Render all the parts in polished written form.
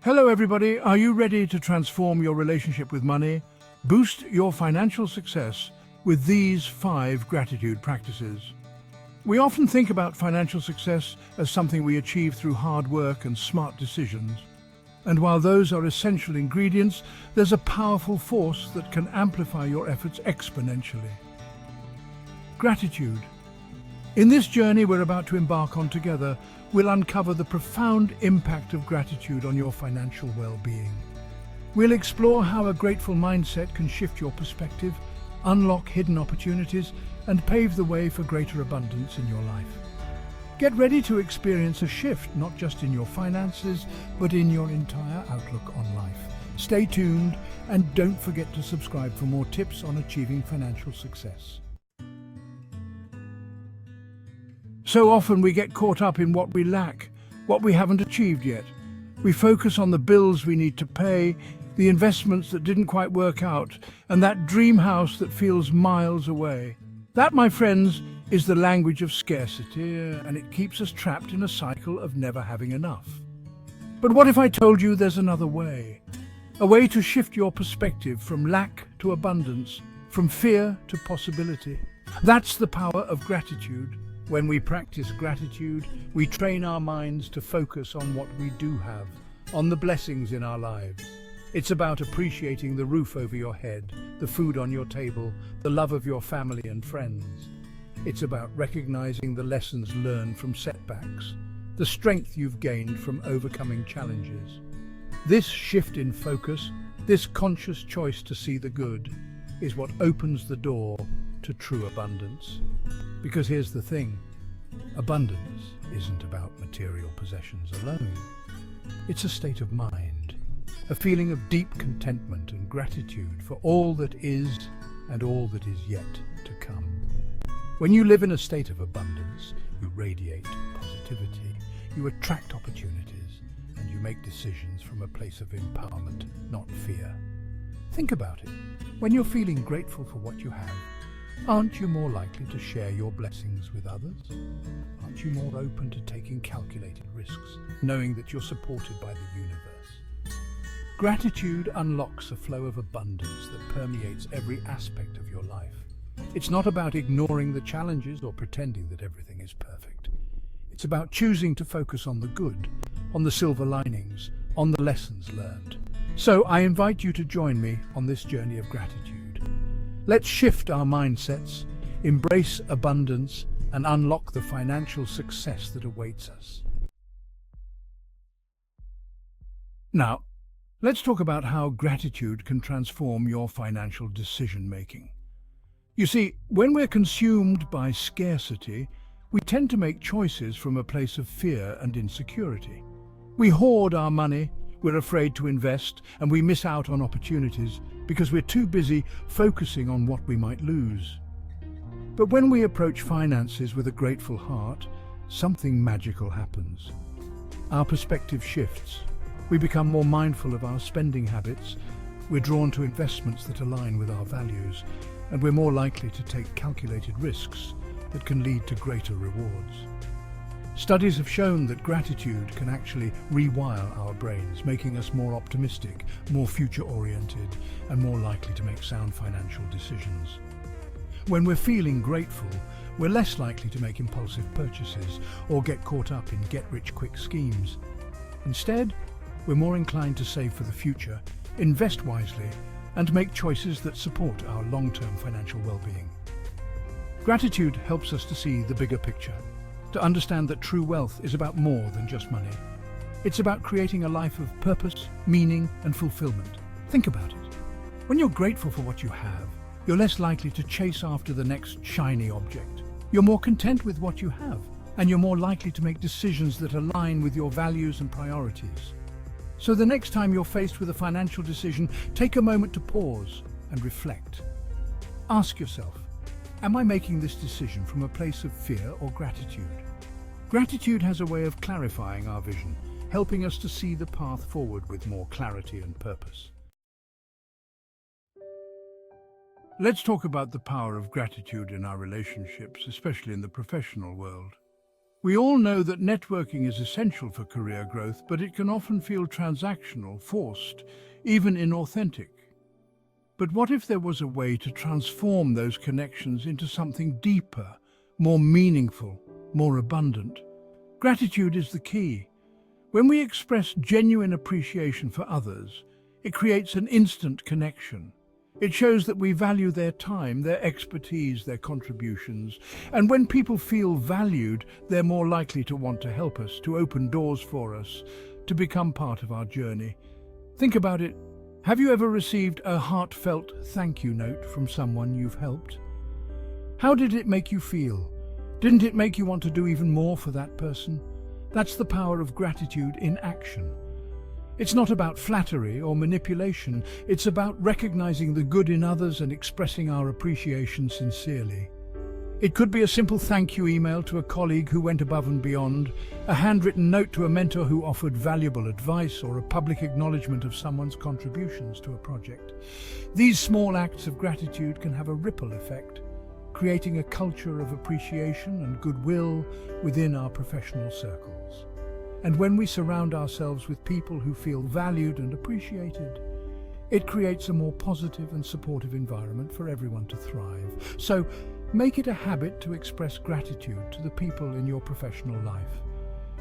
Hello everybody, are you ready to transform your relationship with money? Boost your financial success with these 5 gratitude practices. We often think about financial success as something we achieve through hard work and smart decisions. And while those are essential ingredients, there's a powerful force that can amplify your efforts exponentially. Gratitude. In this journey we're about to embark on together, we'll uncover the profound impact of gratitude on your financial well-being. We'll explore how a grateful mindset can shift your perspective, unlock hidden opportunities, and pave the way for greater abundance in your life. Get ready to experience a shift, not just in your finances, but in your entire outlook on life. Stay tuned and don't forget to subscribe for more tips on achieving financial success. So often we get caught up in what we lack, what we haven't achieved yet. We focus on the bills we need to pay, the investments that didn't quite work out, and that dream house that feels miles away. That, my friends, is the language of scarcity, and it keeps us trapped in a cycle of never having enough. But what if I told you there's another way? A way to shift your perspective from lack to abundance, from fear to possibility. That's the power of gratitude. When we practice gratitude, we train our minds to focus on what we do have, on the blessings in our lives. It's about appreciating the roof over your head, the food on your table, the love of your family and friends. It's about recognizing the lessons learned from setbacks, the strength you've gained from overcoming challenges. This shift in focus, this conscious choice to see the good, is what opens the door to true abundance. Because here's the thing, abundance isn't about material possessions alone. It's a state of mind, a feeling of deep contentment and gratitude for all that is and all that is yet to come. When you live in a state of abundance, you radiate positivity, you attract opportunities, and you make decisions from a place of empowerment, not fear. Think about it. When you're feeling grateful for what you have, aren't you more likely to share your blessings with others? Aren't you more open to taking calculated risks, knowing that you're supported by the universe? Gratitude unlocks a flow of abundance that permeates every aspect of your life. It's not about ignoring the challenges or pretending that everything is perfect. It's about choosing to focus on the good, on the silver linings, on the lessons learned. So I invite you to join me on this journey of gratitude. Let's shift our mindsets, embrace abundance, and unlock the financial success that awaits us. Now, let's talk about how gratitude can transform your financial decision-making. You see, when we're consumed by scarcity, we tend to make choices from a place of fear and insecurity. We hoard our money, we're afraid to invest, and we miss out on opportunities because we're too busy focusing on what we might lose. But when we approach finances with a grateful heart, something magical happens. Our perspective shifts. We become more mindful of our spending habits, we're drawn to investments that align with our values, and we're more likely to take calculated risks that can lead to greater rewards. Studies have shown that gratitude can actually rewire our brains, making us more optimistic, more future-oriented, and more likely to make sound financial decisions. When we're feeling grateful, we're less likely to make impulsive purchases or get caught up in get-rich-quick schemes. Instead, we're more inclined to save for the future, invest wisely, and make choices that support our long-term financial well-being. Gratitude helps us to see the bigger picture, to understand that true wealth is about more than just money. It's about creating a life of purpose, meaning, and fulfillment. Think about it. When you're grateful for what you have, you're less likely to chase after the next shiny object. You're more content with what you have, and you're more likely to make decisions that align with your values and priorities. So the next time you're faced with a financial decision, take a moment to pause and reflect. Ask yourself, am I making this decision from a place of fear or gratitude? Gratitude has a way of clarifying our vision, helping us to see the path forward with more clarity and purpose. Let's talk about the power of gratitude in our relationships, especially in the professional world. We all know that networking is essential for career growth, but it can often feel transactional, forced, even inauthentic. But what if there was a way to transform those connections into something deeper, more meaningful, more abundant? Gratitude is the key. When we express genuine appreciation for others, it creates an instant connection. It shows that we value their time, their expertise, their contributions. And when people feel valued, they're more likely to want to help us, to open doors for us, to become part of our journey. Think about it. Have you ever received a heartfelt thank you note from someone you've helped? How did it make you feel? Didn't it make you want to do even more for that person? That's the power of gratitude in action. It's not about flattery or manipulation. It's about recognizing the good in others and expressing our appreciation sincerely. It could be a simple thank you email to a colleague who went above and beyond, a handwritten note to a mentor who offered valuable advice, or a public acknowledgement of someone's contributions to a project. These small acts of gratitude can have a ripple effect, creating a culture of appreciation and goodwill within our professional circles. And when we surround ourselves with people who feel valued and appreciated, it creates a more positive and supportive environment for everyone to thrive. So, make it a habit to express gratitude to the people in your professional life.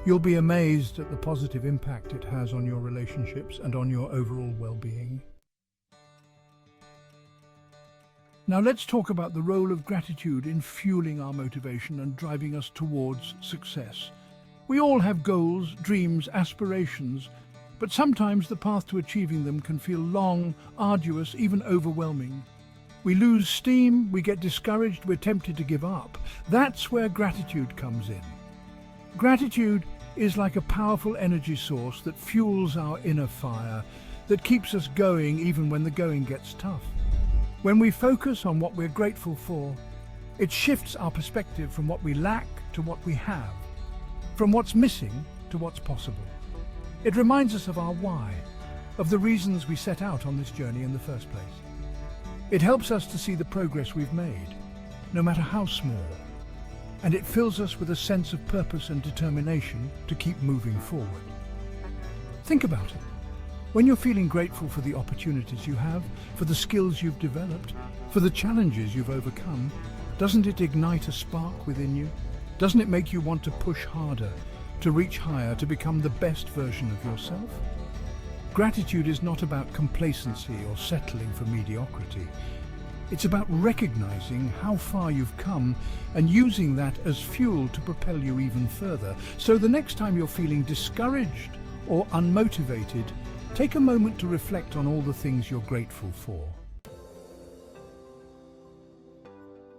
You'll be amazed at the positive impact it has on your relationships and on your overall well-being. Now let's talk about the role of gratitude in fueling our motivation and driving us towards success. We all have goals, dreams, aspirations, but sometimes the path to achieving them can feel long, arduous, even overwhelming. We lose steam, we get discouraged, we're tempted to give up. That's where gratitude comes in. Gratitude is like a powerful energy source that fuels our inner fire, that keeps us going even when the going gets tough. When we focus on what we're grateful for, it shifts our perspective from what we lack to what we have, from what's missing to what's possible. It reminds us of our why, of the reasons we set out on this journey in the first place. It helps us to see the progress we've made, no matter how small, and it fills us with a sense of purpose and determination to keep moving forward. Think about it. When you're feeling grateful for the opportunities you have, for the skills you've developed, for the challenges you've overcome, doesn't it ignite a spark within you? Doesn't it make you want to push harder, to reach higher, to become the best version of yourself? Gratitude is not about complacency or settling for mediocrity. It's about recognizing how far you've come and using that as fuel to propel you even further. So the next time you're feeling discouraged or unmotivated, take a moment to reflect on all the things you're grateful for.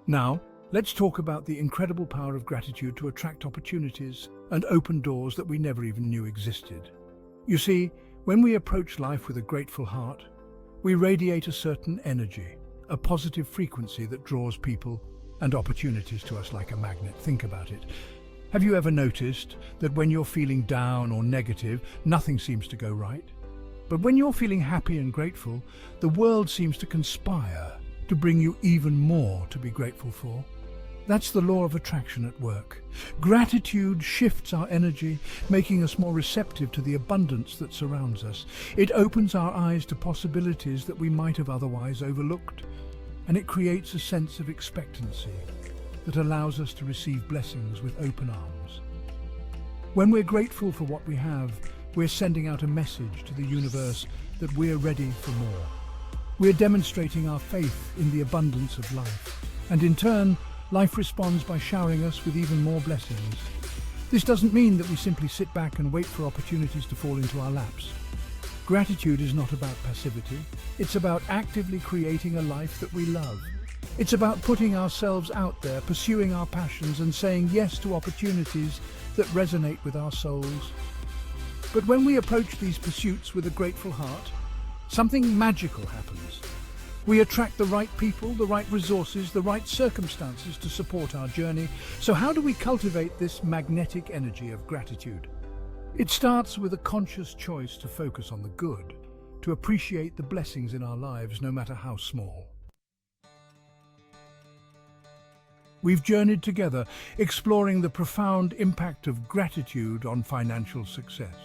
Now, let's talk about the incredible power of gratitude to attract opportunities and open doors that we never even knew existed. You see, when we approach life with a grateful heart, we radiate a certain energy, a positive frequency that draws people and opportunities to us like a magnet. Think about it. Have you ever noticed that when you're feeling down or negative, nothing seems to go right? But when you're feeling happy and grateful, the world seems to conspire to bring you even more to be grateful for. That's the law of attraction at work. Gratitude shifts our energy, making us more receptive to the abundance that surrounds us. It opens our eyes to possibilities that we might have otherwise overlooked, and it creates a sense of expectancy that allows us to receive blessings with open arms. When we're grateful for what we have, we're sending out a message to the universe that we're ready for more. We're demonstrating our faith in the abundance of life, and in turn, life responds by showering us with even more blessings. This doesn't mean that we simply sit back and wait for opportunities to fall into our laps. Gratitude is not about passivity. It's about actively creating a life that we love. It's about putting ourselves out there, pursuing our passions, and saying yes to opportunities that resonate with our souls. But when we approach these pursuits with a grateful heart, something magical happens. We attract the right people, the right resources, the right circumstances to support our journey. So how do we cultivate this magnetic energy of gratitude? It starts with a conscious choice to focus on the good, to appreciate the blessings in our lives, no matter how small. we've journeyed together, exploring the profound impact of gratitude on financial success.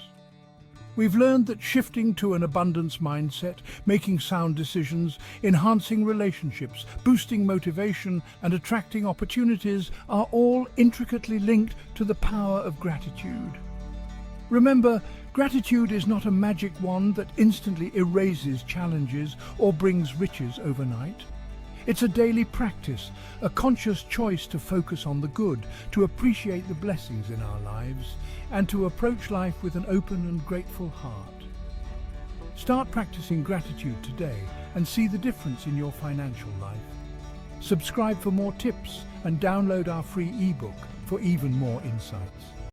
We've learned that shifting to an abundance mindset, making sound decisions, enhancing relationships, boosting motivation, and attracting opportunities are all intricately linked to the power of gratitude. Remember, gratitude is not a magic wand that instantly erases challenges or brings riches overnight. It's a daily practice, a conscious choice to focus on the good, to appreciate the blessings in our lives, and to approach life with an open and grateful heart. Start practicing gratitude today and see the difference in your financial life. Subscribe for more tips and download our free ebook for even more insights.